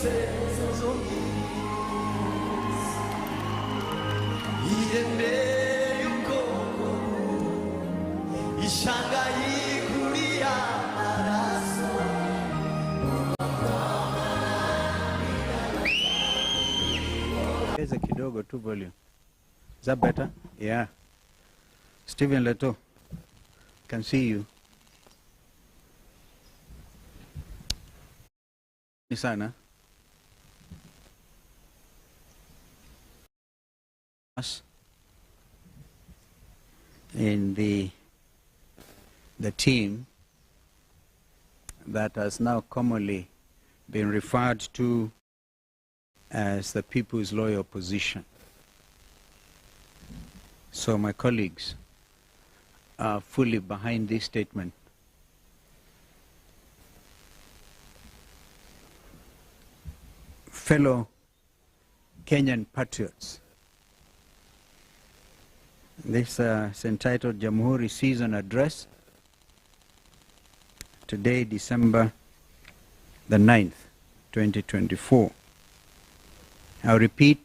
Here's a kidogo to volume. Is that better? Yeah. Stephen Leto, can see you. Nisana. In the team that has now commonly been referred to as the People's Loyal Opposition. So my colleagues are fully behind this statement. Fellow Kenyan patriots, this is entitled Jamhuri Season Address. Today, December the 9th, 2024. I'll repeat,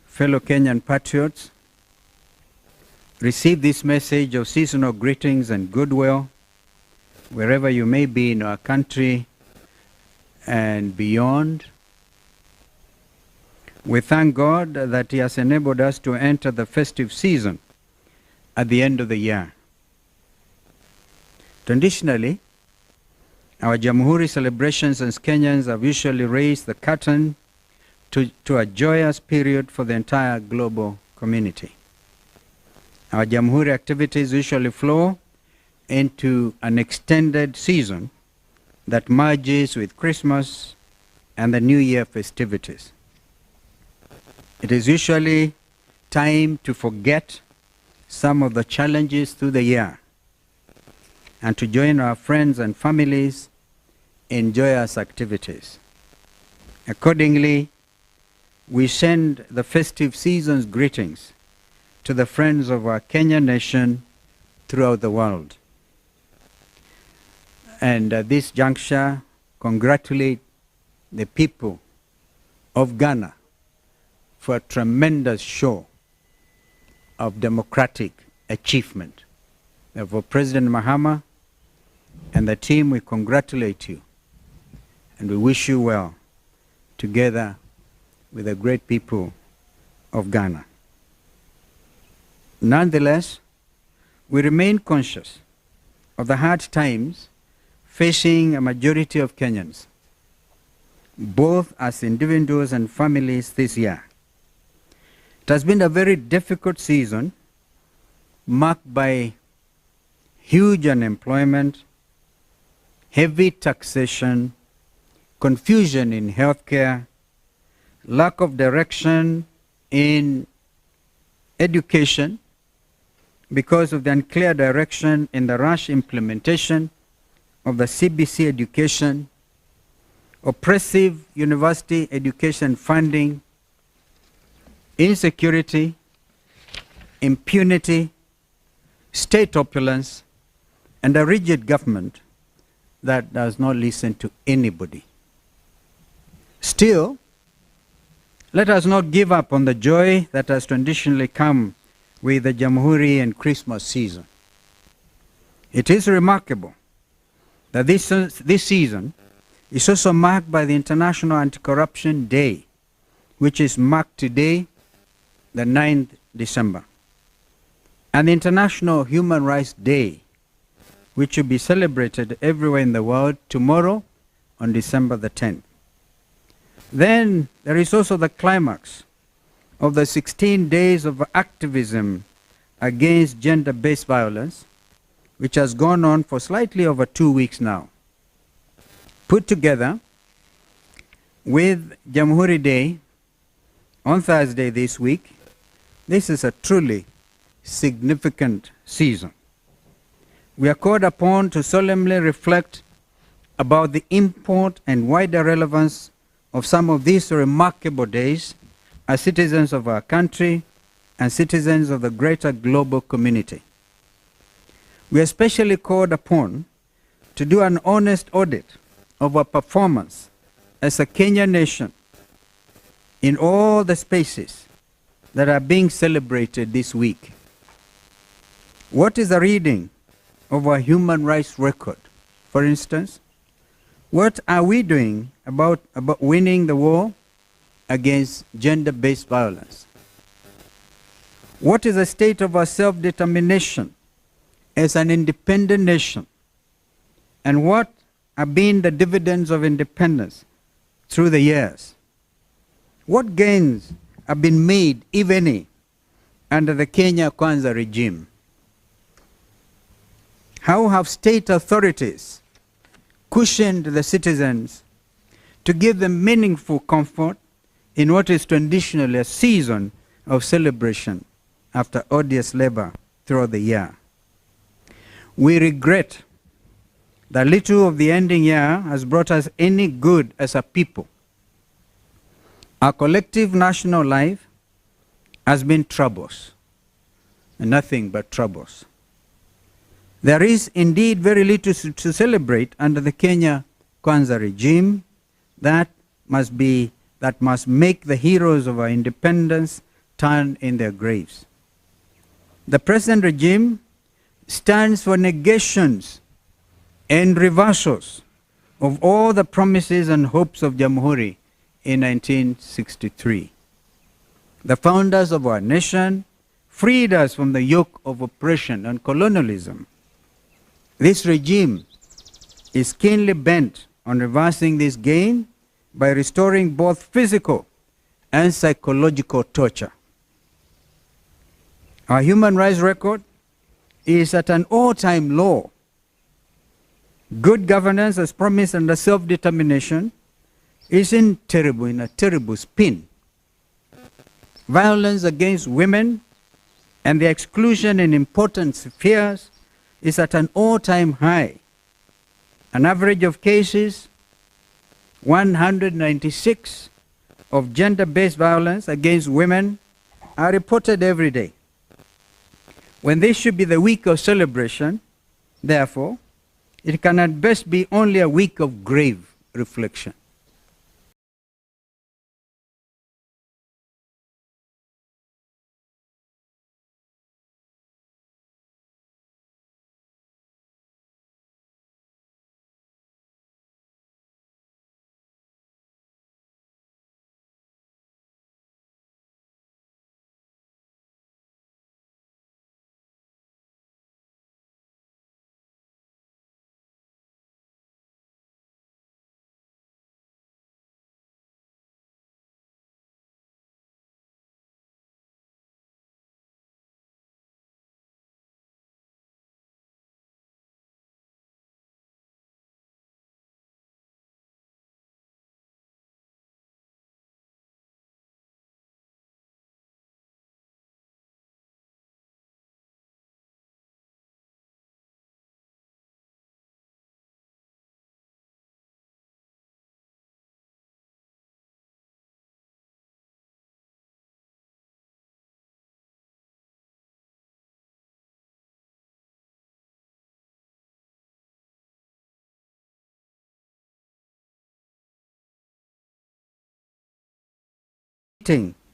fellow Kenyan patriots, receive this message of seasonal greetings and goodwill wherever you may be in our country and beyond. We thank God that He has enabled us to enter the festive season at the end of the year. Traditionally, our Jamhuri celebrations as Kenyans have usually raised the curtain to a joyous period for the entire global community. Our Jamhuri activities usually flow into an extended season that merges with Christmas and the New Year festivities. It is usually time to forget some of the challenges through the year and to join our friends and families in joyous activities. Accordingly, we send the festive season's greetings to the friends of our Kenyan nation throughout the world. And at this juncture, congratulate the people of Ghana for a tremendous show of democratic achievement. For President Mahama and the team, we congratulate you and we wish you well together with the great people of Ghana. Nonetheless, we remain conscious of the hard times facing a majority of Kenyans, both as individuals and families this year. It has been a very difficult season, marked by huge unemployment, heavy taxation, confusion in healthcare, lack of direction in education because of the unclear direction in the rush implementation of the CBC education, oppressive university education funding, insecurity, impunity, state opulence, and a rigid government that does not listen to anybody. Still, let us not give up on the joy that has traditionally come with the Jamhuri and Christmas season. It is remarkable that this season is also marked by the International Anti-Corruption Day, which is marked today, the 9th December, and the International Human Rights Day, which will be celebrated everywhere in the world tomorrow on December the 10th. Then there is also the climax of the 16 days of activism against gender-based violence, which has gone on for slightly over 2 weeks now. Put together with Jamhuri Day on Thursday this week, this is a truly significant season. We are called upon to solemnly reflect about the import and wider relevance of some of these remarkable days as citizens of our country and citizens of the greater global community. We are especially called upon to do an honest audit of our performance as a Kenyan nation in all the spaces that are being celebrated this week? What is the reading of our human rights record? For instance, what are we doing about winning the war against gender-based violence? What is the state of our self-determination as an independent nation? And what have been the dividends of independence through the years? What gains have been made, if any, under the Kenya Kwanza regime? How have state authorities cushioned the citizens to give them meaningful comfort in what is traditionally a season of celebration after odious labor throughout the year? We regret that little of the ending year has brought us any good as a people. Our collective national life has been troubles, and nothing but troubles. There is indeed very little to celebrate under the Kenya Kwanza regime that must make the heroes of our independence turn in their graves. The present regime stands for negations and reversals of all the promises and hopes of Jamhuri in 1963. The founders of our nation freed us from the yoke of oppression and colonialism. This regime is keenly bent on reversing this gain by restoring both physical and psychological torture. Our human rights record is at an all-time low. Good governance, as promised under self-determination, is in a terrible spin. Violence against women and the exclusion in important spheres is at an all-time high. An average of cases, 196 of gender-based violence against women are reported every day. When this should be the week of celebration, therefore, it can at best be only a week of grave reflection.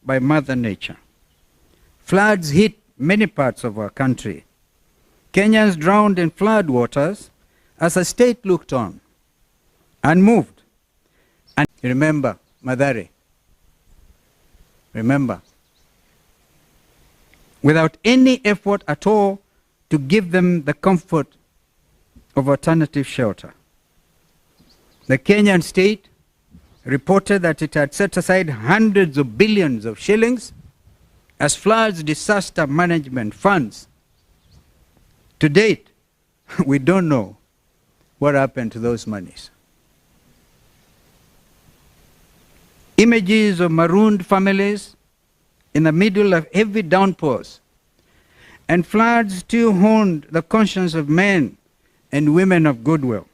By Mother Nature. Floods hit many parts of our country. Kenyans drowned in flood waters as the state looked on, unmoved. And remember, Mathare, remember, without any effort at all to give them the comfort of alternative shelter. The Kenyan state reported that it had set aside hundreds of billions of shillings as floods disaster management funds. To date, we don't know what happened to those monies. Images of marooned families in the middle of heavy downpours and floods still haunted the conscience of men and women of goodwill.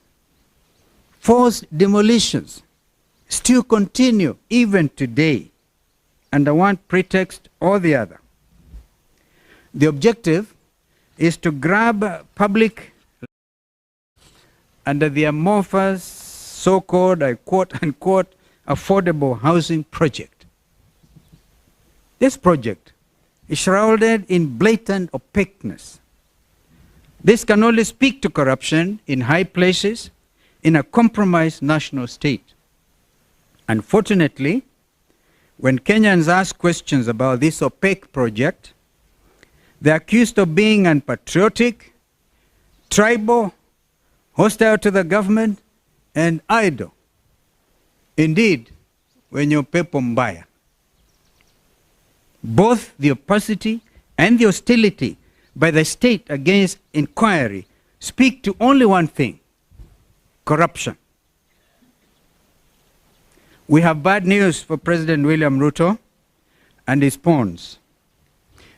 Forced demolitions still continue even today, under one pretext or the other. The objective is to grab public under the amorphous, so-called, I quote unquote, affordable housing project. This project is shrouded in blatant opaqueness. This can only speak to corruption in high places in a compromised national state. Unfortunately, when Kenyans ask questions about this opaque project, they are accused of being unpatriotic, tribal, hostile to the government, and idle. Indeed, wenye upepo mbaya. Both the opacity and the hostility by the state against inquiry speak to only one thing: corruption. We have bad news for President William Ruto and his pawns.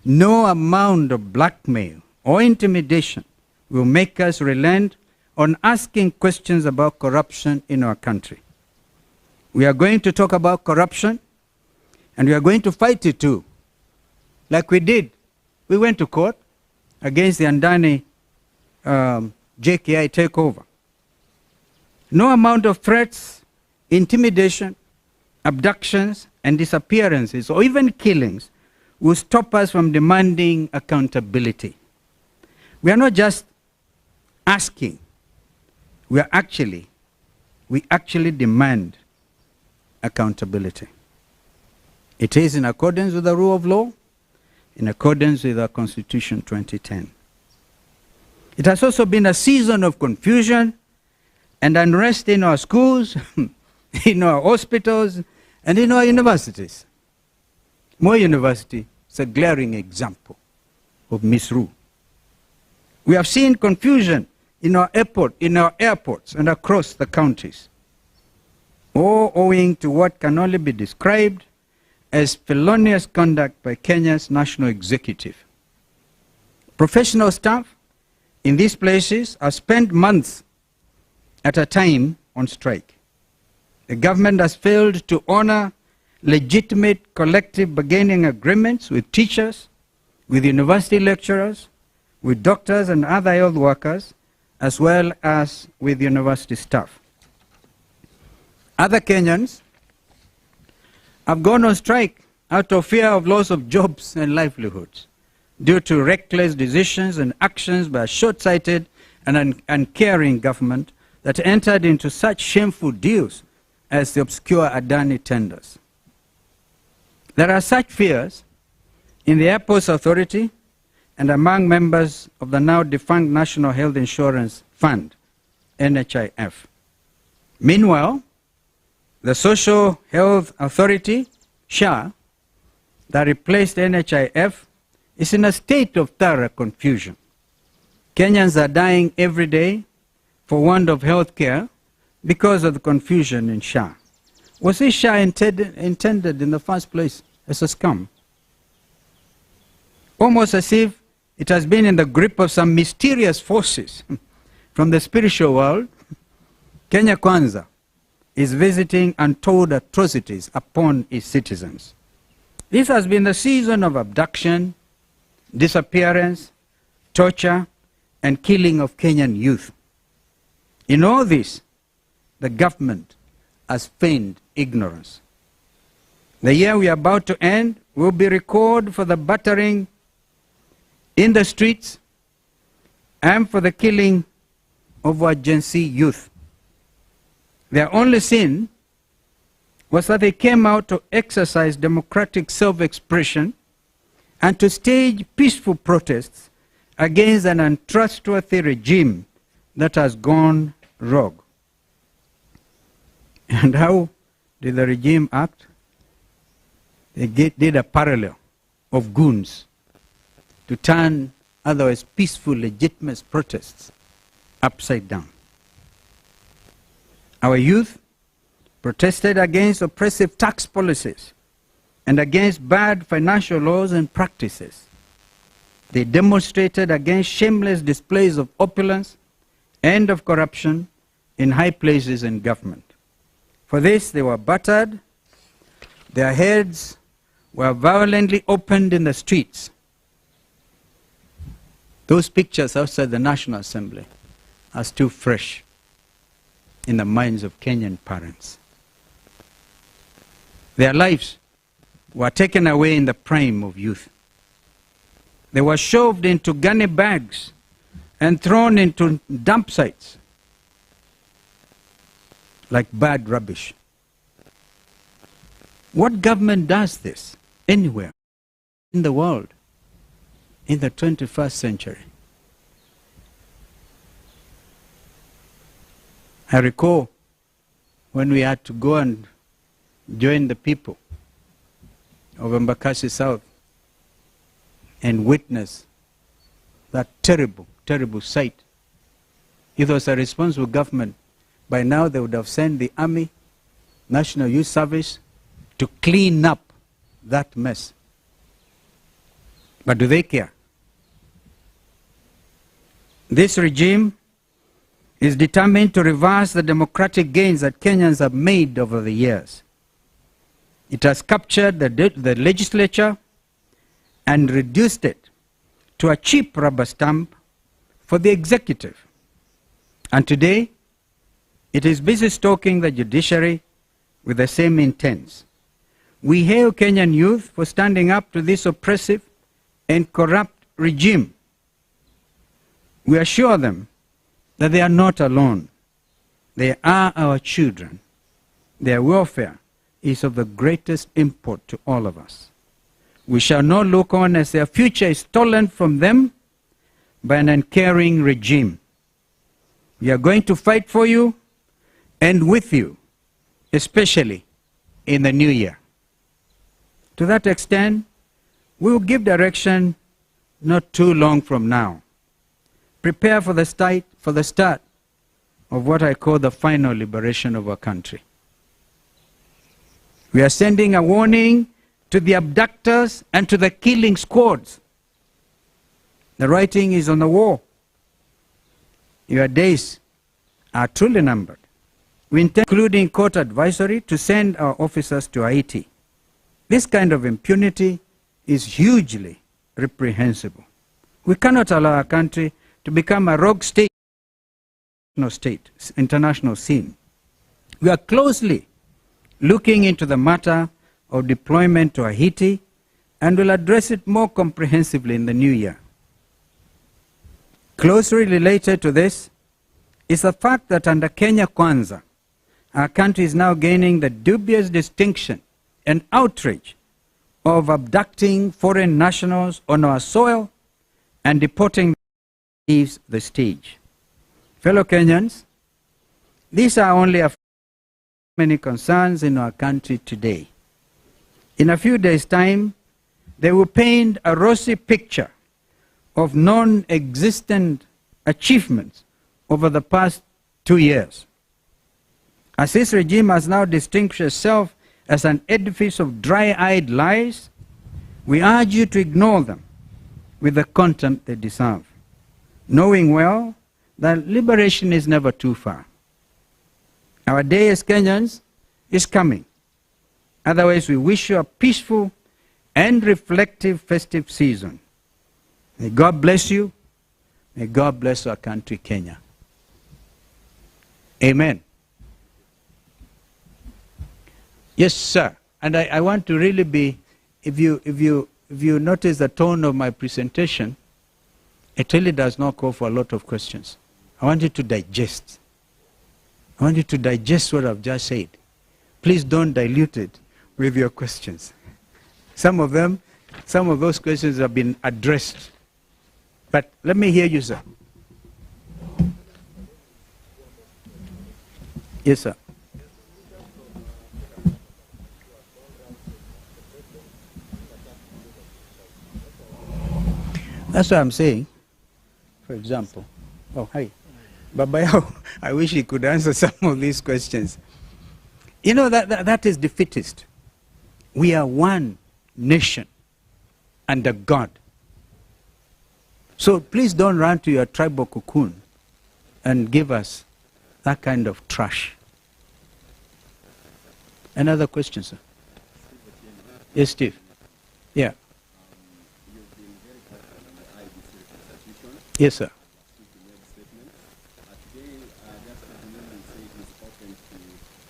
No amount of blackmail or intimidation will make us relent on asking questions about corruption in our country. We are going to talk about corruption, and we are going to fight it too. Like we did. We went to court against the Andani JKI takeover. No amount of threats, intimidation, abductions, and disappearances, or even killings, will stop us from demanding accountability. We are not just asking, we actually demand accountability. It is in accordance with the rule of law, in accordance with our Constitution 2010. It has also been a season of confusion and unrest in our schools, in our hospitals, and in our universities. Moi University is a glaring example of misrule. We have seen confusion in our airports and across the counties, all owing to what can only be described as felonious conduct by Kenya's national executive. Professional staff in these places have spent months at a time on strike. The government has failed to honor legitimate collective bargaining agreements with teachers, with university lecturers, with doctors and other health workers, as well as with university staff. Other Kenyans have gone on strike out of fear of loss of jobs and livelihoods due to reckless decisions and actions by a short-sighted and uncaring government that entered into such shameful deals as the obscure Adani tenders. There are such fears in the Airports Authority and among members of the now defunct National Health Insurance Fund, NHIF. Meanwhile, the Social Health Authority, SHA, that replaced NHIF, is in a state of thorough confusion. Kenyans are dying every day for want of health care because of the confusion in SHA. Was this SHA intended in the first place as a scam? Almost as if it has been in the grip of some mysterious forces from the spiritual world, Kenya Kwanza is visiting untold atrocities upon its citizens. This has been the season of abduction, disappearance, torture, and killing of Kenyan youth. In all this, the government has feigned ignorance. The year we are about to end will be recorded for the battering in the streets and for the killing of our Gen Z youth. Their only sin was that they came out to exercise democratic self-expression and to stage peaceful protests against an untrustworthy regime that has gone rogue. And how did the regime act? They did a parallel of goons to turn otherwise peaceful, legitimate protests upside down. Our youth protested against oppressive tax policies and against bad financial laws and practices. They demonstrated against shameless displays of opulence and of corruption in high places in government. For this, they were battered, their heads were violently opened in the streets. Those pictures outside the National Assembly are still fresh in the minds of Kenyan parents. Their lives were taken away in the prime of youth. They were shoved into gunny bags and thrown into dump sites like bad rubbish. What government does this anywhere in the world in the 21st century? I recall when we had to go and join the people of Embakasi South and witness that terrible, terrible sight. If it was a responsible government, by now they would have sent the Army, National Youth Service to clean up that mess. But do they care? This regime is determined to reverse the democratic gains that Kenyans have made over the years. It has captured the legislature and reduced it to a cheap rubber stamp for the executive. And today, it is busy stalking the judiciary with the same intents. We hail Kenyan youth for standing up to this oppressive and corrupt regime. We assure them that they are not alone. They are our children. Their welfare is of the greatest import to all of us. We shall not look on as their future is stolen from them by an uncaring regime. We are going to fight for you and with you, especially in the new year. To that extent, we will give direction not too long from now. Prepare for the start of what I call the final liberation of our country. We are sending a warning to the abductors and to the killing squads. The writing is on the wall. Your days are truly numbered. We intend, including court advisory, to send our officers to Haiti. This kind of impunity is hugely reprehensible. We cannot allow our country to become a rogue state, international scene. We are closely looking into the matter of deployment to Haiti and will address it more comprehensively in the new year. Closely related to this is the fact that under Kenya Kwanza, our country is now gaining the dubious distinction and outrage of abducting foreign nationals on our soil and deporting them leaves the stage. Fellow Kenyans, these are only a few many concerns in our country today. In a few days' time, they will paint a rosy picture of non-existent achievements over the past 2 years. As this regime has now distinguished itself as an edifice of dry-eyed lies, we urge you to ignore them with the contempt they deserve, knowing well that liberation is never too far. Our day as Kenyans is coming. Otherwise, we wish you a peaceful and reflective festive season. May God bless you. May God bless our country, Kenya. Amen. Yes, sir. And I want to really be, if you notice the tone of my presentation, it really does not call for a lot of questions. I want you to digest. I want you to digest what I've just said. Please don't dilute it with your questions. Some of those questions have been addressed. But let me hear you, sir. Yes, sir. That's what I'm saying. For example, oh, hi. Babayao, I wish he could answer some of these questions. You know, that is defeatist. We are one nation under God. So please don't run to your tribal cocoon and give us that kind of trash. Another question, sir? Yes, Steve. Yeah. You've been very vocal on the IEBC reconstitution. Yes, sir. Today, just as the minister said, he's open to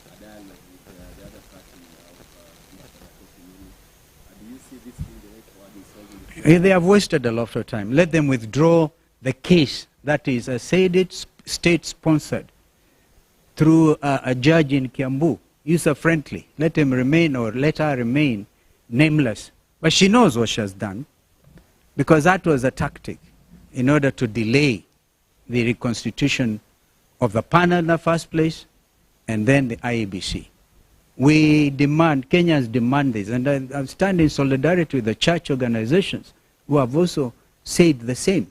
a dialogue with the other party of They have wasted a lot of time. Let them withdraw the case that is, I said it, state-sponsored through a judge in Kiambu, user-friendly. Let him remain, or let her remain nameless. But she knows what she has done, because that was a tactic in order to delay the reconstitution of the panel in the first place, and then the IEBC. We demand, Kenyans demand this, and I stand in solidarity with the church organizations who have also said the same.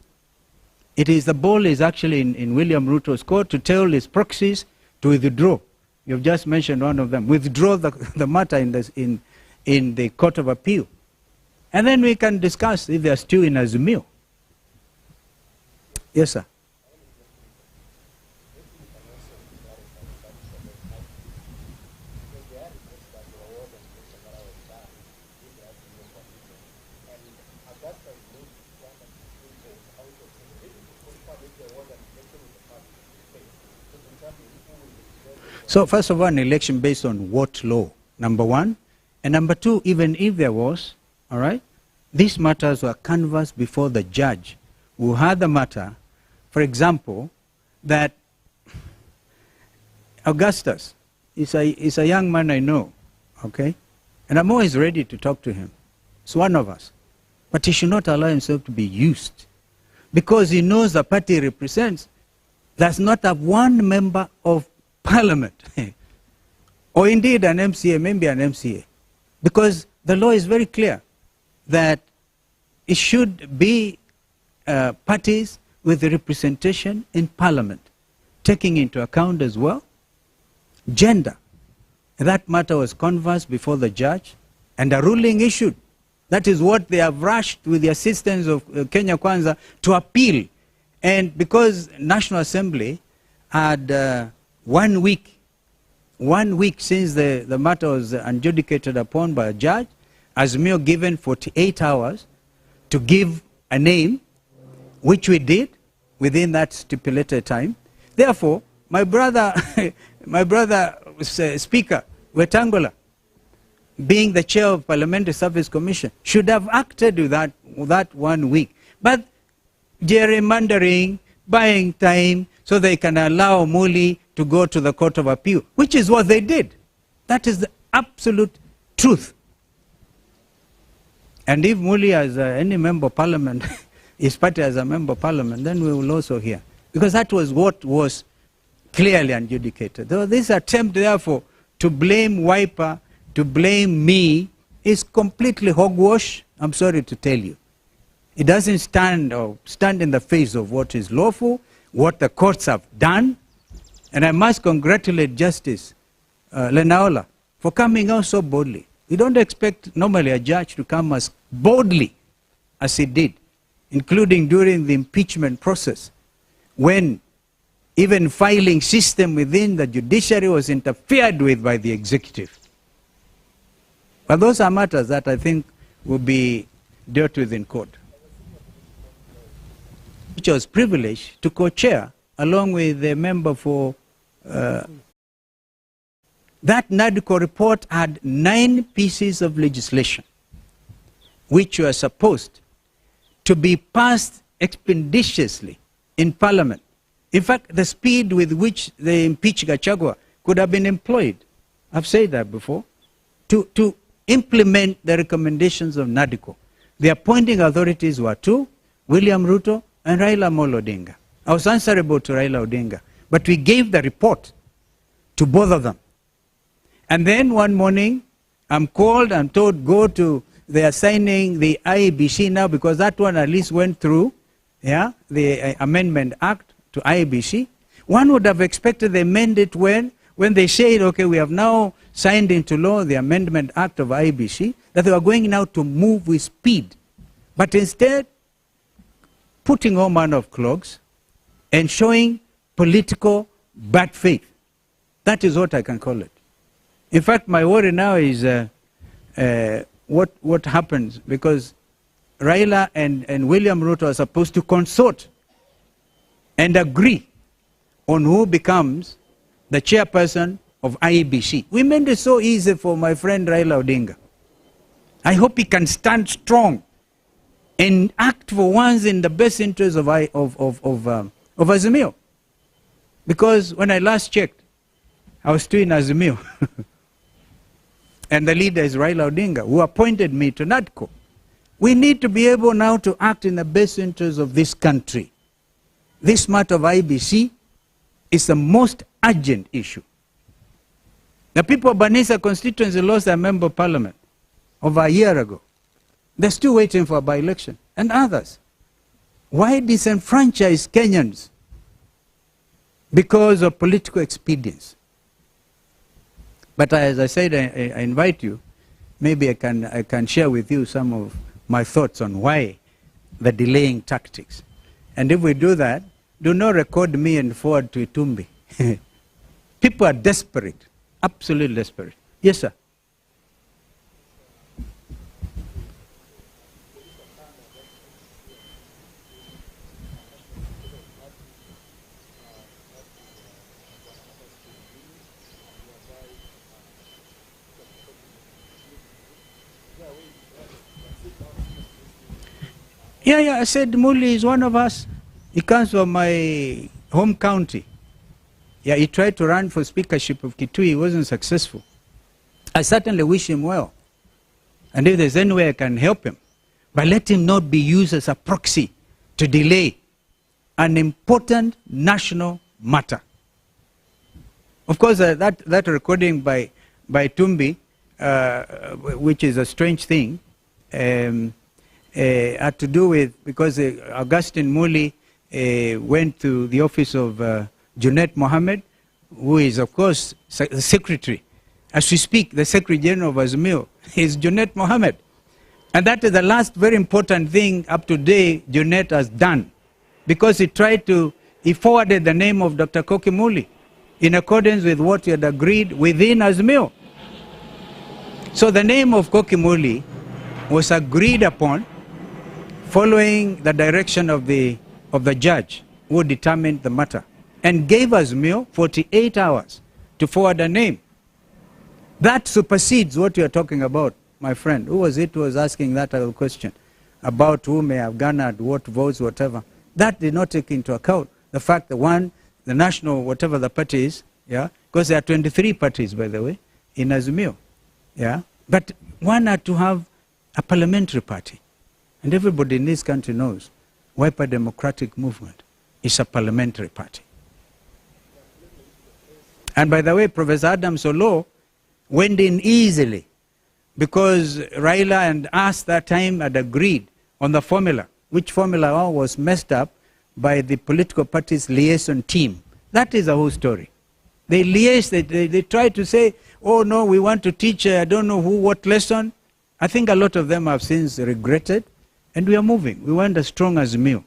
It is, the ball is actually in William Ruto's court to tell his proxies to withdraw. You've just mentioned one of them. Withdraw the matter in the Court of Appeal. And then we can discuss if they are still in Azimio. Yes, sir. So first of all, an election based on what law? Number one. And number two, even if there was, all right, these matters were canvassed before the judge who had the matter. For example, that Augustus is a young man I know, okay? And I'm always ready to talk to him. He's one of us. But he should not allow himself to be used, because he knows the party he represents does not have one member of parliament, or indeed an MCA, maybe an MCA. Because the law is very clear that it should be parties with representation in parliament, taking into account as well gender. That matter was canvassed before the judge and a ruling issued. That is what they have rushed with the assistance of Kenya Kwanza to appeal. And because National Assembly had 1 week since the matter was adjudicated upon by a judge, Azimio given 48 hours to give a name, which we did within that stipulated time. Therefore, my brother, Speaker Wetangula, being the chair of Parliamentary Service Commission, should have acted with that 1 week. But gerrymandering, buying time, so they can allow Muli to go to the Court of Appeal, which is what they did. That is the absolute truth. And if Muli as any member of parliament, his party as a member of parliament, then we will also hear. Because that was what was clearly adjudicated. Though this attempt, therefore, to blame Wiper, to blame me, is completely hogwash, I'm sorry to tell you. It doesn't stand in the face of what is lawful, what the courts have done. And I must congratulate Justice Lenaola for coming out so boldly. We don't expect normally a judge to come as boldly as he did, including during the impeachment process, when even filing system within the judiciary was interfered with by the executive. But those are matters that I think will be dealt with in court. Which was privileged to co-chair along with the member for that NADCO report had 9 pieces of legislation which were supposed to be passed expeditiously in Parliament. In fact, the speed with which they impeached Gachagua could have been employed, I've said that before, to implement the recommendations of NADCO. The appointing authorities were 2, William Ruto and Raila Amolo Odinga. I was answerable to Raila Odinga, but we gave the report to both of them. And then one morning, I'm called and told, they are signing the IEBC now, because that one at least went through, yeah, the Amendment Act to IEBC. One would have expected they amend it when they said, okay, we have now signed into law the Amendment Act of IEBC, that they were going now to move with speed. But instead, putting all manner of clogs and showing political bad faith. That is what I can call it. In fact, my worry now is what happens, because Raila and William Ruto are supposed to consort and agree on who becomes the chairperson of IEBC. We made it so easy for my friend Raila Odinga. I hope he can stand strong and act for once in the best interest of Azimio. Because when I last checked, I was still in Azimio. And the leader is Raila Odinga, who appointed me to NADCO. We need to be able now to act in the best interest of this country. This matter of IEBC is the most urgent issue. The people of Banisa constituency lost their member of parliament over a year ago. They're still waiting for a by-election. And others. Why disenfranchise Kenyans? Because of political expedience. But as I said, I invite you, maybe I can share with you some of my thoughts on why the delaying tactics. And if we do that, do not record me and forward to Itumbi. People are desperate, absolutely desperate. Yes, sir. Yeah, I said Muli is one of us. He comes from my home county. Yeah, he tried to run for speakership of Kitui. He wasn't successful. I certainly wish him well. And if there's any way I can help him, but let him not be used as a proxy to delay an important national matter. Of course, that recording by Tumbi, which is a strange thing, had to do with, because Augustine Muli went to the office of Junet Mohammed, who is, of course, the secretary. As we speak, the Secretary General of Azimio is Junet Mohammed. And that is the last very important thing up to date Junet has done. Because he forwarded the name of Dr. Koki Muli in accordance with what he had agreed within Azimio. So the name of Koki Muli was agreed upon following the direction of the judge who determined the matter, and gave Azimio 48 hours to forward a name. That supersedes what you are talking about, my friend. Who was it who was asking that other question about who may have garnered what votes, whatever? That did not take into account the fact that the national, whatever the party is, yeah, because there are 23 parties, by the way, in Azimio, yeah, but one had to have a parliamentary party. And everybody in this country knows Wiper Democratic Movement is a parliamentary party. And by the way, Professor Adam Solo went in easily because Raila and us that time had agreed on the formula, which formula was messed up by the political party's liaison team. That is the whole story. They liaised, they tried to say, oh no, we want to teach, I don't know who, what lesson. I think a lot of them have since regretted. And we are moving. We want as strong as Azimio.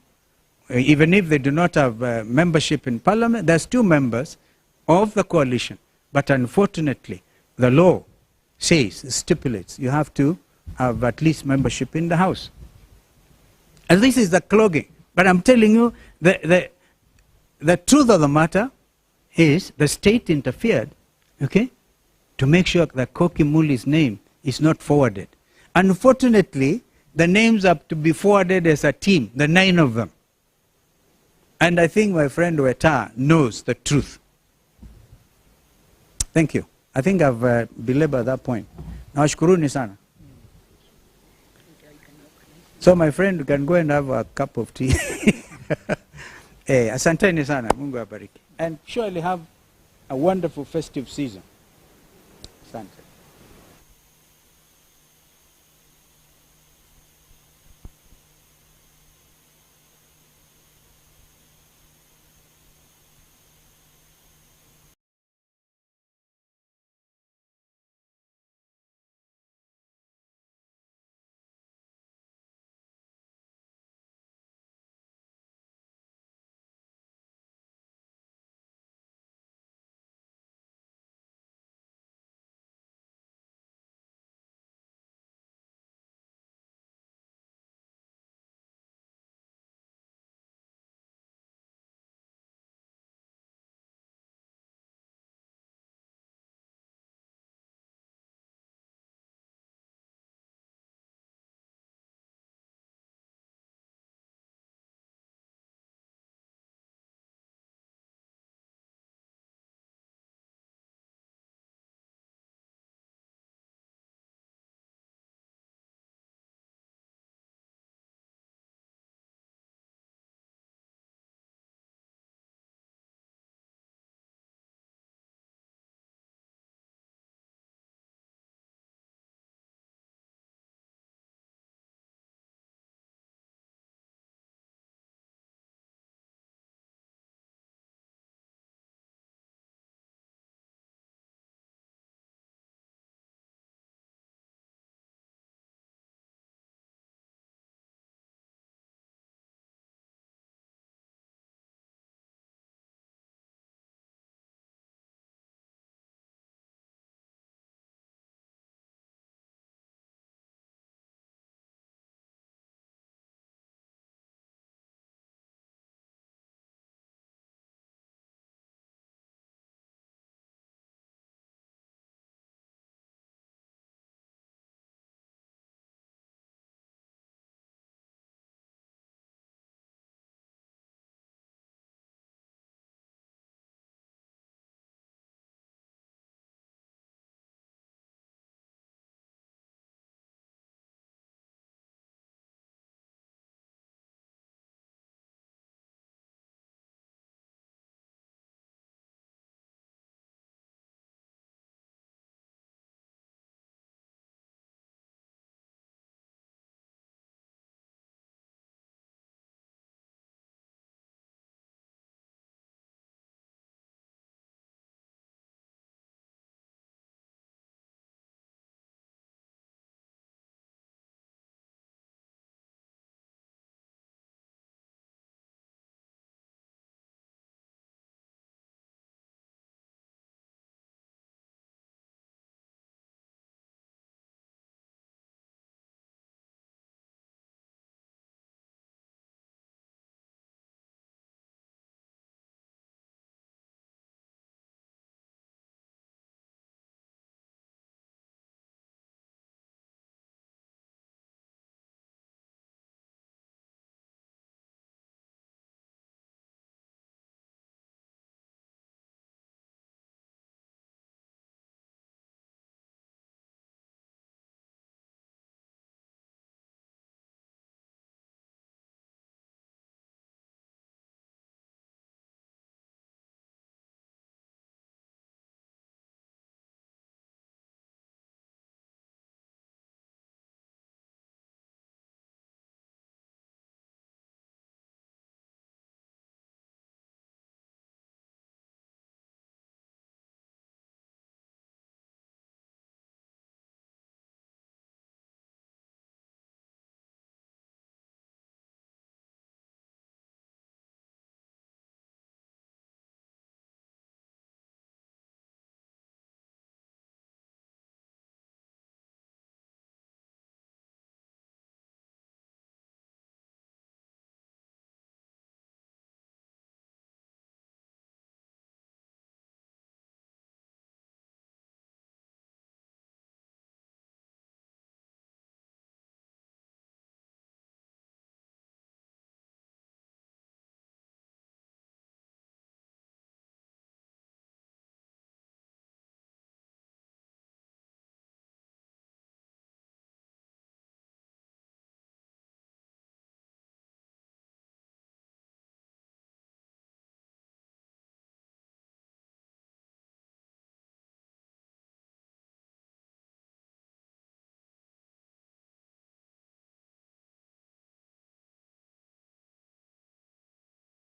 Even if they do not have membership in parliament, there's 2 members of the coalition. But unfortunately, the law stipulates, you have to have at least membership in the House. And this is the clogging. But I'm telling you, the truth of the matter is the state interfered, okay, to make sure that Koki Muli's name is not forwarded. Unfortunately, the names have to be forwarded as a team, the 9 of them. And I think my friend Weta knows the truth. Thank you. I think I've belabored that point. Nawashukuruni sana. So my friend, you can go and have a cup of tea. Asanteni sana. Mungu abariki. And surely have a wonderful festive season. Asante.